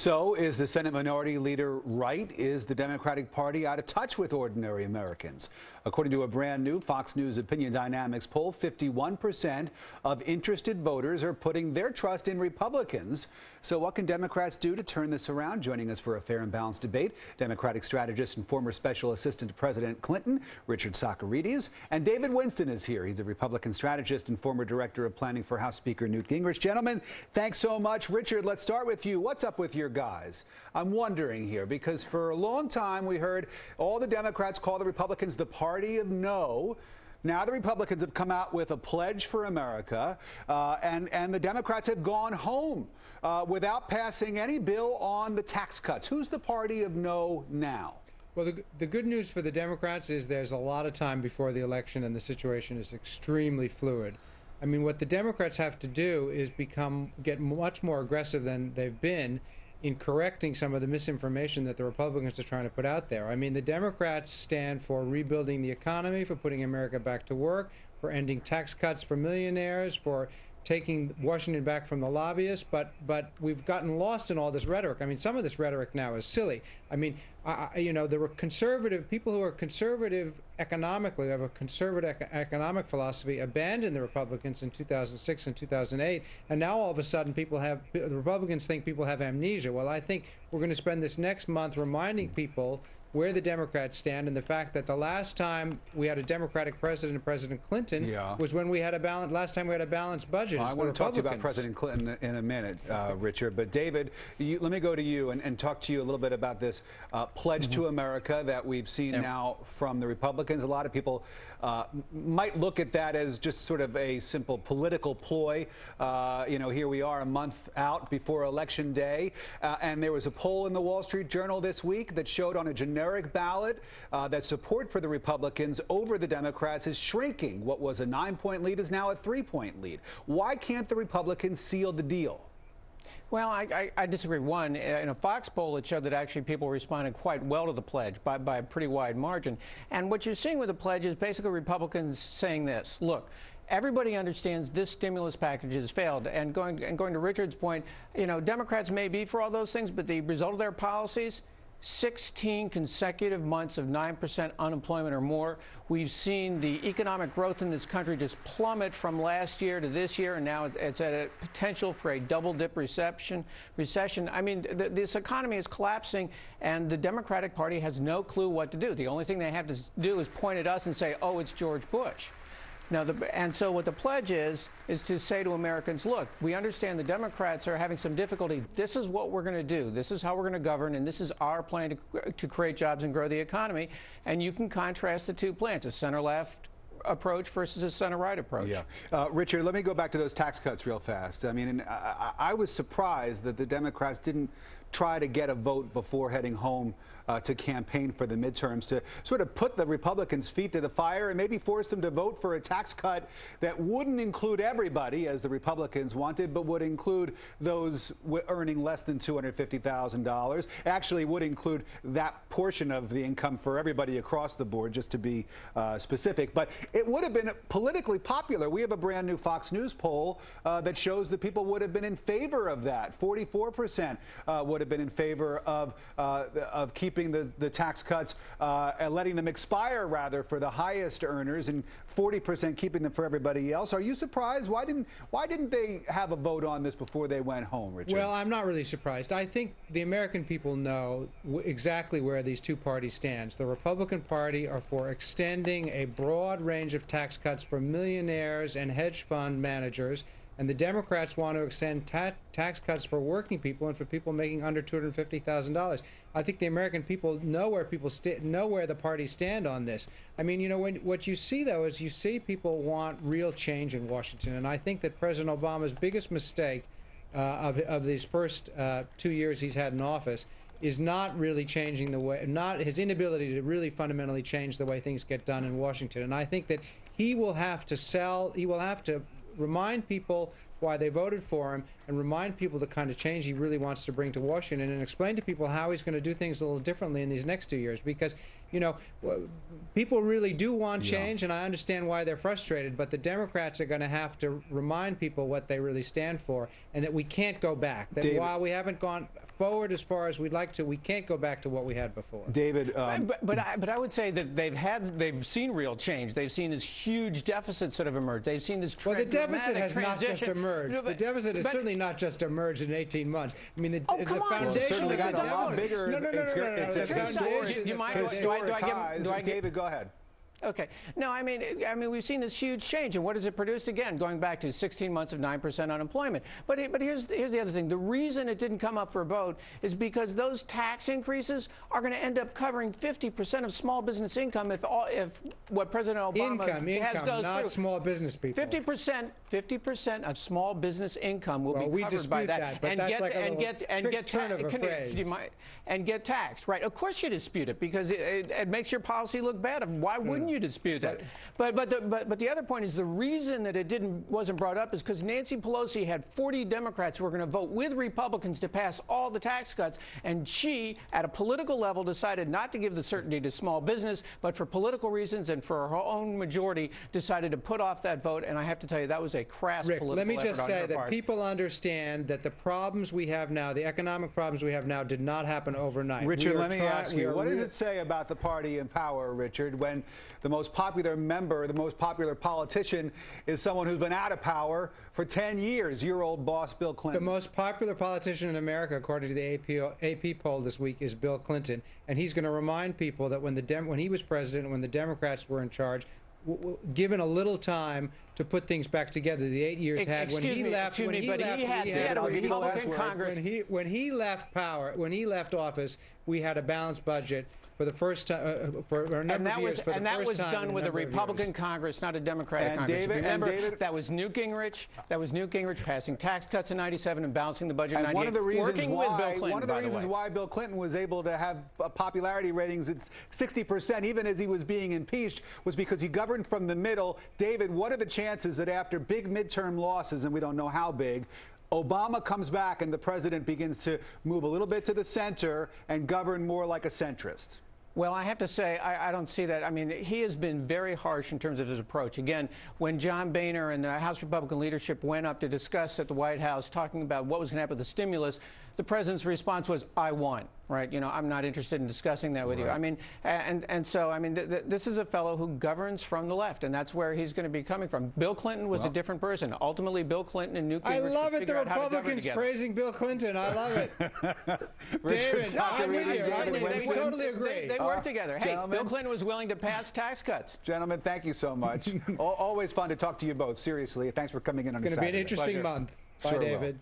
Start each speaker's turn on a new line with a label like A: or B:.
A: So, is the Senate Minority Leader right? Is the Democratic Party out of touch with ordinary Americans? According to a brand new Fox News Opinion Dynamics poll, 51% of interested voters are putting their trust in Republicans. So what can Democrats do to turn this around? Joining us for a fair and balanced debate, Democratic strategist and former special assistant to President Clinton, Richard Socarides. And David Winston is here. He's a Republican strategist and former director of planning for House Speaker Newt Gingrich. Gentlemen, thanks so much. Richard, let's start with you. What's up with your guys? I'm wondering here, because for a long time we heard all the Democrats call the Republicans the party of no. Now the Republicans have come out with a pledge for America, and the Democrats have gone home without passing any bill on the tax cuts. Who's the party of no now?
B: Well, the good news for the Democrats is there's a lot of time before the election, and the situation is extremely fluid. I mean, what the Democrats have to do is get much more aggressive than they've been in correcting some of the misinformation that the Republicans are trying to put out there. I mean, the Democrats stand for rebuilding the economy, for putting America back to work, for ending tax cuts for millionaires, for taking Washington back from the lobbyists, but we've gotten lost in all this rhetoric. I mean, some of this rhetoric now is silly. I mean, you know, there were conservative people who are conservative economically, who have a conservative economic philosophy, abandoned the Republicans in 2006 and 2008, and now all of a sudden the Republicans think people have amnesia. Well, I think we're going to spend this next month reminding people where the Democrats stand, and the fact that the last time we had a Democratic president, President Clinton, was when we had last time we had a balanced budget.
A: I want to talk to you about President Clinton in a minute, Richard. But David, let me go to you and talk to you a little bit about this pledge to America that we've seen now from the Republicans. A lot of people might look at that as just sort of a simple political ploy. You know, here we are a month out before Election Day, and there was a poll in the Wall Street Journal this week that showed on a generic ballot that support for the Republicans over the Democrats is shrinking. What was a 9-point lead is now a 3-point lead. Why can't the Republicans seal the deal?
C: Well, I disagree. One, in a Fox poll, it showed that actually people responded quite well to the pledge by a pretty wide margin. And what you're seeing with the pledge is basically Republicans saying this: look, everybody understands this stimulus package has failed. And going to Richard's point, you know, Democrats may be for all those things, but the result of their policies, 16 consecutive months of 9% unemployment or more. We've seen the economic growth in this country just plummet from last year to this year, and now it's at a potential for a double-dip recession. I mean, this economy is collapsing, and the Democratic Party has no clue what to do. The only thing they have to do is point at us and say, oh, it's George Bush. Now, and so what the pledge is to say to Americans, look, we understand the Democrats are having some difficulty. This is what we're going to do. This is how we're going to govern, and this is our plan to create jobs and grow the economy. And you can contrast the two plans, a center-left approach versus a center-right approach.
A: Yeah. Richard, let me go back to those tax cuts real fast. I mean, I was surprised that the Democrats didn't try to get a vote before heading home to campaign for the midterms, to sort of put the Republicans' feet to the fire and maybe force them to vote for a tax cut that wouldn't include everybody, as the Republicans wanted, but would include those earning less than $250,000. Actually would include that portion of the income for everybody across the board, just to be specific. But it would have been politically popular. We have a brand new Fox News poll that shows that people would have been in favor of that. 44% would have been in favor of keeping the tax cuts and letting them expire, rather, for the highest earners, and 40% keeping them for everybody else. Are you surprised? Why didn't they have a vote on this before they went home, Richard?
B: Well, I'm not really surprised. I think the American people know exactly where these two parties stand. The Republican Party are for extending a broad range of tax cuts for millionaires and hedge fund managers, and the Democrats want to extend tax cuts for working people and for people making under $250,000. I think the American people know where the parties stand on this. I mean, you know, what you see, though, is you see people want real change in Washington, and I think that President Obama's biggest mistake of these first 2 years he's had in office is not really changing the way, his inability to really fundamentally change the way things get done in Washington. And I think that he will have to remind people why they voted for him, and remind people the kind of change he really wants to bring to Washington, and explain to people how he's going to do things a little differently in these next 2 years. Because, you know, people really do want change, and I understand why they're frustrated, but the Democrats are going to have to remind people what they really stand for, and that we can't go back. That while we haven't gone forward as far as we'd like to. We can't go back to what we had before.
A: David,
C: but I would say that they've seen real change. They've seen this huge deficits that have emerged. They've seen this
B: well, the deficit has not just emerged.
C: No,
B: the deficit has certainly not just emerged in 18 months. I mean, the foundation
A: well,
B: of the
A: got a lot bigger.
B: No. The foundation.
C: Do I
A: David, go ahead.
C: Okay. No, I mean, we've seen this huge change, and what has it produced? Again, going back to 16 months of 9% unemployment. But here's the other thing. The reason it didn't come up for a vote is because those tax increases are going to end up covering 50% of small business income if what President Obama has goes
B: not
C: through.
B: Small business people.
C: 50% of small business income will be covered by that, and get taxed. Right? Of course you dispute it because it makes your policy look bad. Why wouldn't you dispute that? But the other point is the reason that it wasn't brought up is because Nancy Pelosi had 40 Democrats who were going to vote with Republicans to pass all the tax cuts, and she, at a political level, decided not to give the certainty to small business, but for political reasons and for her own majority, decided to put off that vote. And I have to tell you, that was a crass political effort on her part.
B: Let me just say that people understand that the problems we have now, the economic problems we have now, did not happen overnight.
A: Richard, let me ask you, what does it say about the party in power, Richard, when the most popular member, the most popular politician is someone who's been out of power for 10 years, your old boss, Bill Clinton?
B: The most popular politician in America, according to the AP poll this week, is Bill Clinton. And he's going to remind people that when he was president, when the Democrats were in charge, given a little time to put things back together, the 8 years had when he left
C: a Republican Congress.
B: When he left office, we had a balanced budget for the first time for a number of years.
C: And that was done with a Republican Congress, not a Democratic Congress. Remember, that was Newt Gingrich. That was Newt Gingrich passing tax cuts in '97 and balancing the budget in '98.
A: One of the reasons
C: why
A: Bill Clinton was able to have popularity ratings at 60%, even as he was being impeached, was because he governed from the middle. David, what are the chances that after big midterm losses, and we don't know how big, Obama comes back and the president begins to move a little bit to the center and govern more like a centrist?
C: Well, I have to say, I don't see that. I mean, he has been very harsh in terms of his approach. Again, when John Boehner and the House Republican leadership went up to discuss at the White House, talking about what was going to happen with the stimulus, the president's response was, I won. Right? You know, I'm not interested in discussing that with you. I mean, so, I mean, this is a fellow who governs from the left, and that's where he's going to be coming from. Bill Clinton was a different person. Ultimately, Bill Clinton and Newt Gingrich
B: I love it. The Republicans praising Bill Clinton. I love it. David, I'm with you. I totally agree.
C: They work together. Hey, Bill Clinton was willing to pass tax cuts.
A: Gentlemen, thank you so much. Always fun to talk to you both. Seriously, thanks for coming in on Saturday.
B: It's going to be an interesting month. Bye, David.